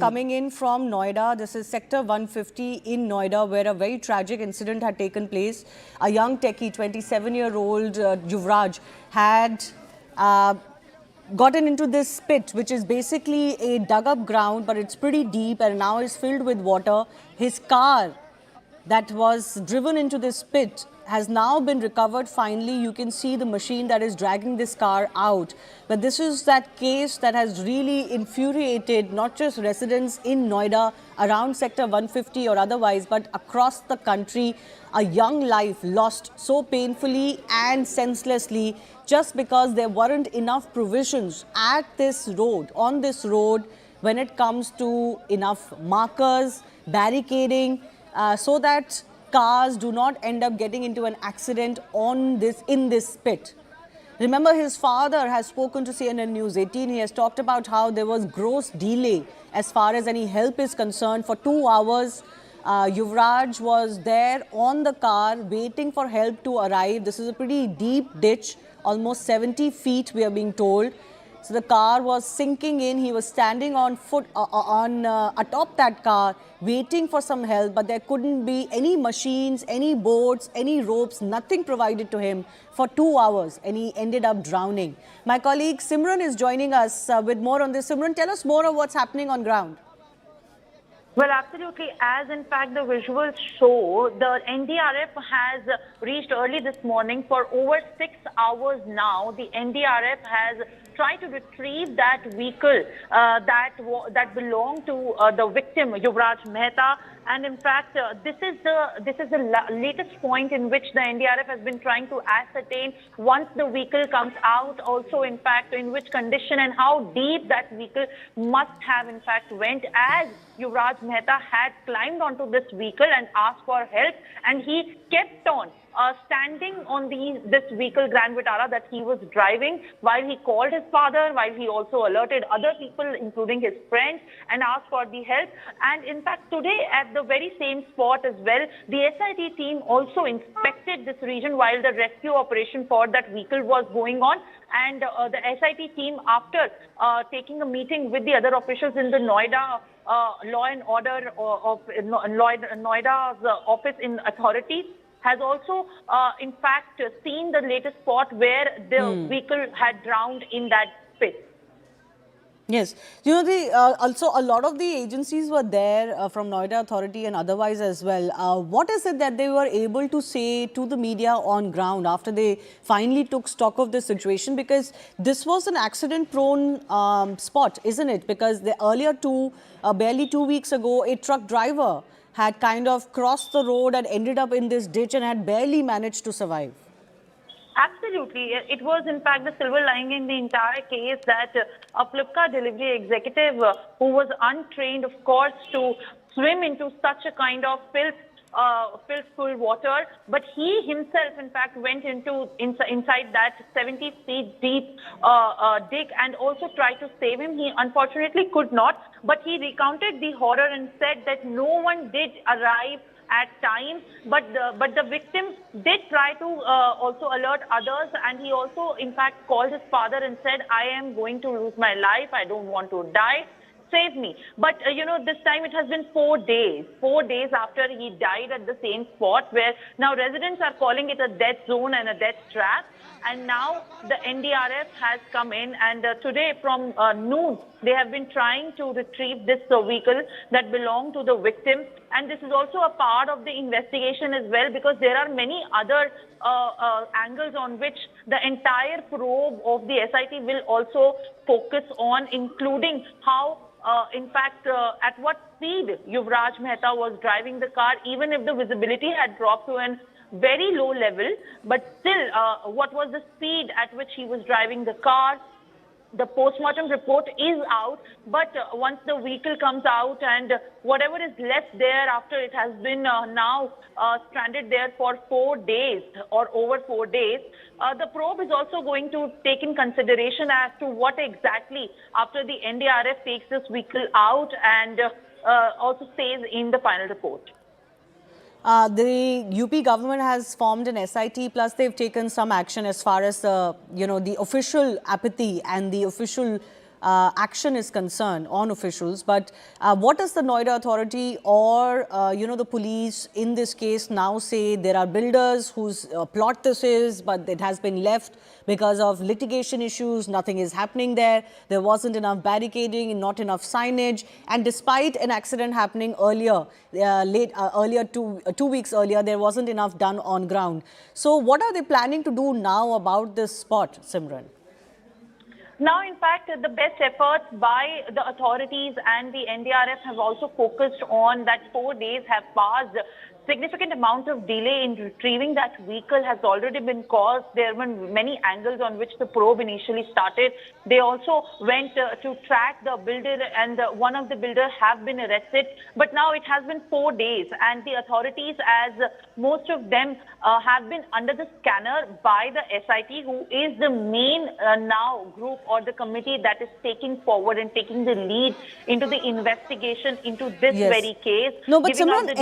Coming in from Noida, this is Sector 150 in Noida, where a very tragic incident had taken place. A young techie, 27-year-old Yuvraj, had gotten into this pit, which is basically a dug-up ground, but it's pretty deep and now is filled with water. His car that was driven into this pit has now been recovered. Finally, you can see the machine that is dragging this car out. But this is that case that has really infuriated not just residents in Noida, around Sector 150 or otherwise, but across the country. A young life lost so painfully and senselessly just because there weren't enough provisions at this road, on this road, when it comes to enough markers, barricading, so that cars do not end up getting into an accident in this pit. Remember, his father has spoken to CNN News 18. He has talked about how there was gross delay as far as any help is concerned. For 2 hours, Yuvraj was there on the car waiting for help to arrive. This is a pretty deep ditch, almost 70 feet, we are being told. So the car was sinking in. He was standing on foot atop that car, waiting for some help, but there couldn't be any machines, any boats, any ropes, nothing provided to him for 2 hours, and he ended up drowning. My colleague Simran is joining us with more on this. Simran, tell us more of what's happening on ground. Well, absolutely. As in fact the visuals show, the NDRF has reached early this morning. For over 6 hours now, the NDRF has tried to retrieve that vehicle that belonged to the victim, Yuvraj Mehta. And in fact, this is the latest point in which the NDRF has been trying to ascertain once the vehicle comes out, also in fact in which condition and how deep that vehicle must have in fact went, as Yuvraj Mehta had climbed onto this vehicle and asked for help, and he kept on standing on this vehicle, Grand Vitara, that he was driving, while he called his father, while he also alerted other people, including his friends, and asked for the help. And in fact, today at the very same spot as well, the SIT team also inspected this region while the rescue operation for that vehicle was going on. And the SIT team, after taking a meeting with the other officials in the Noida Law and Order of Noida's office in authorities, has also, in fact, seen the latest spot where the vehicle had drowned in that pit. Yes. You know, also a lot of the agencies were there from Noida Authority and otherwise as well. What is it that they were able to say to the media on ground after they finally took stock of the situation? Because this was an accident-prone spot, isn't it? Because the earlier barely 2 weeks ago, a truck driver had kind of crossed the road and ended up in this ditch and had barely managed to survive. Absolutely. It was, in fact, the silver lining in the entire case that a Flipkart delivery executive who was untrained, of course, to swim into such a kind of filth-full water, but he himself, in fact, went inside that 70 feet deep dig and also tried to save him. He unfortunately could not, but he recounted the horror and said that no one did arrive at time, but the victim did try to also alert others, and he also in fact called his father and said, I am going to lose my life, I don't want to die, save me. But you know, this time it has been 4 days after he died at the same spot, where now residents are calling it a death zone and a death trap. And now the NDRF has come in, and today from noon, they have been trying to retrieve this vehicle that belonged to the victim. And this is also a part of the investigation as well, because there are many other angles on which the entire probe of the SIT will also focus on, including how in fact, at what speed Yuvraj Mehta was driving the car, even if the visibility had dropped to an very low level, but still, what was the speed at which he was driving the car? The postmortem report is out, but once the vehicle comes out and whatever is left there after it has been now stranded there for 4 days or over 4 days, the probe is also going to take in consideration as to what exactly after the NDRF takes this vehicle out and also stays in the final report. The UP government has formed an SIT, plus they've taken some action as far as the official apathy and the official action is concerned on officials. But what does the Noida Authority or the police in this case now say? There are builders whose plot this is, but it has been left because of litigation issues. Nothing is happening there. There wasn't enough barricading, not enough signage, and despite an accident happening earlier, two weeks earlier, there wasn't enough done on ground. So what are they planning to do now about this spot, Simran? Now, in fact, the best efforts by the authorities and the NDRF have also focused on that 4 days have passed. Significant amount of delay in retrieving that vehicle has already been caused. There were many angles on which the probe initially started. They also went to track the builder, and one of the builders have been arrested. But now it has been 4 days, and the authorities, as most of them have been under the scanner by the SIT, who is the main now group or the committee that is taking forward and taking the lead into the investigation into this very case. No, but Simran,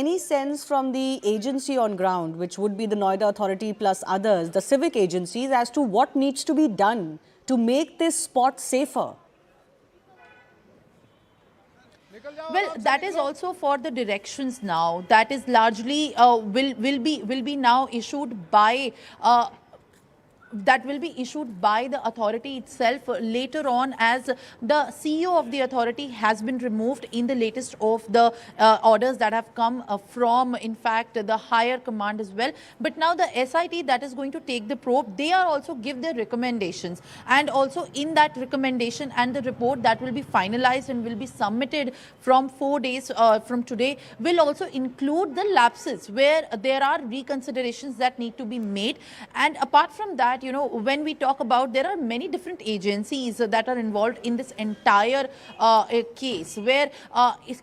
any sense from the agency on ground, which would be the Noida Authority plus others, the civic agencies, as to what needs to be done to make this spot safer? Well, that is also for the directions now. That is largely will be now issued by. That will be issued by the authority itself later on, as the CEO of the authority has been removed in the latest of the orders that have come from, in fact, the higher command as well. But now the SIT that is going to take the probe, they are also give their recommendations, and also in that recommendation and the report that will be finalized and will be submitted from 4 days from today will also include the lapses where there are reconsiderations that need to be made. And apart from that, when we talk about, there are many different agencies that are involved in this entire case, where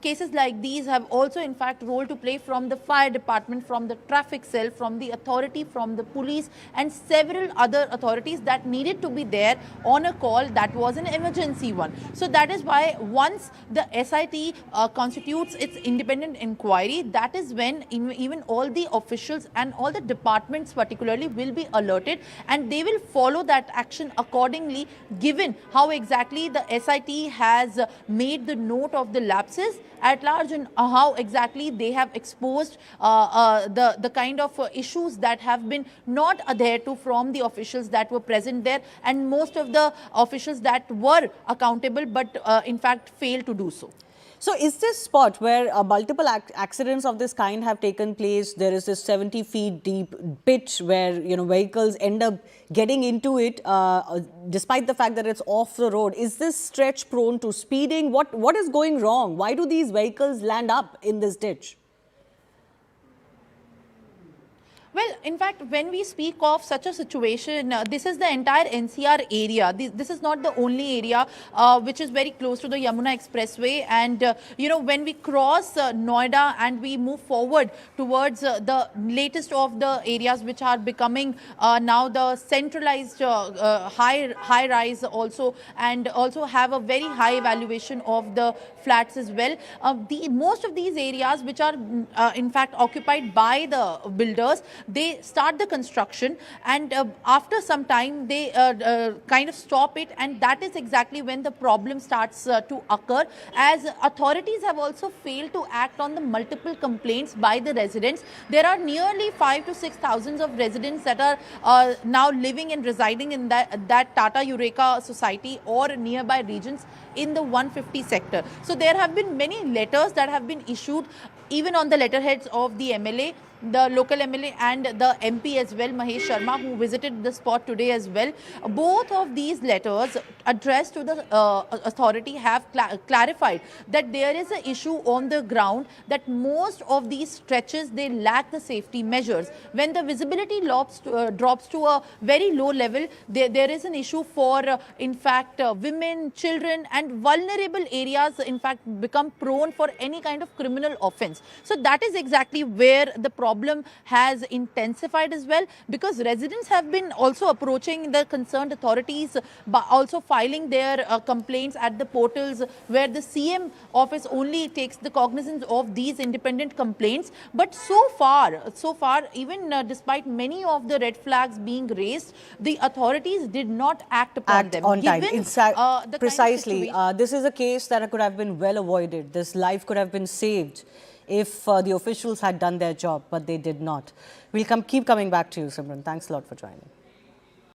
cases like these have also, in fact, role to play from the fire department, from the traffic cell, from the authority, from the police, and several other authorities that needed to be there on a call that was an emergency one. So that is why once the SIT constitutes its independent inquiry, that is when even all the officials and all the departments particularly will be alerted, and they will follow that action accordingly, given how exactly the SIT has made the note of the lapses at large, and how exactly they have exposed the kind of issues that have been not adhered to from the officials that were present there, and most of the officials that were accountable but in fact failed to do so. So is this spot where multiple accidents of this kind have taken place? There is this 70 feet deep pit where vehicles end up getting into it despite the fact that it's off the road. Is this stretch prone to speeding? What is going wrong? Why do these vehicles land up in this ditch? Well, in fact, when we speak of such a situation, this is the entire NCR area. This is not the only area which is very close to the Yamuna Expressway. And, when we cross Noida and we move forward towards the latest of the areas which are becoming now the centralized high rise also, and also have a very high valuation of the flats as well. Most of these areas which are in fact occupied by the builders, they start the construction, and after some time they kind of stop it, and that is exactly when the problem starts to occur, as authorities have also failed to act on the multiple complaints by the residents. There are nearly 5,000 to 6,000 of residents that are now living and residing in that Tata Eureka society or nearby regions in the 150 sector. So there have been many letters that have been issued, even on the letterheads of the MLA, the local MLA, and the MP as well, Mahesh Sharma, who visited the spot today as well. Both of these letters addressed to the authority have clarified that there is an issue on the ground, that most of these stretches, they lack the safety measures. When the visibility drops to a very low level, there is an issue for, in fact, women, children, and vulnerable areas, in fact, become prone for any kind of criminal offense. So that is exactly where the problem problem has intensified as well, because residents have been also approaching the concerned authorities, but also filing their complaints at the portals where the CM office only takes the cognizance of these independent complaints. But so far, even despite many of the red flags being raised, the authorities did not act upon them. On time. Given, the Precisely. kind of This is a case that could have been well avoided. This life could have been saved if the officials had done their job, but they did not. We'll keep coming back to you, Simran. Thanks a lot for joining.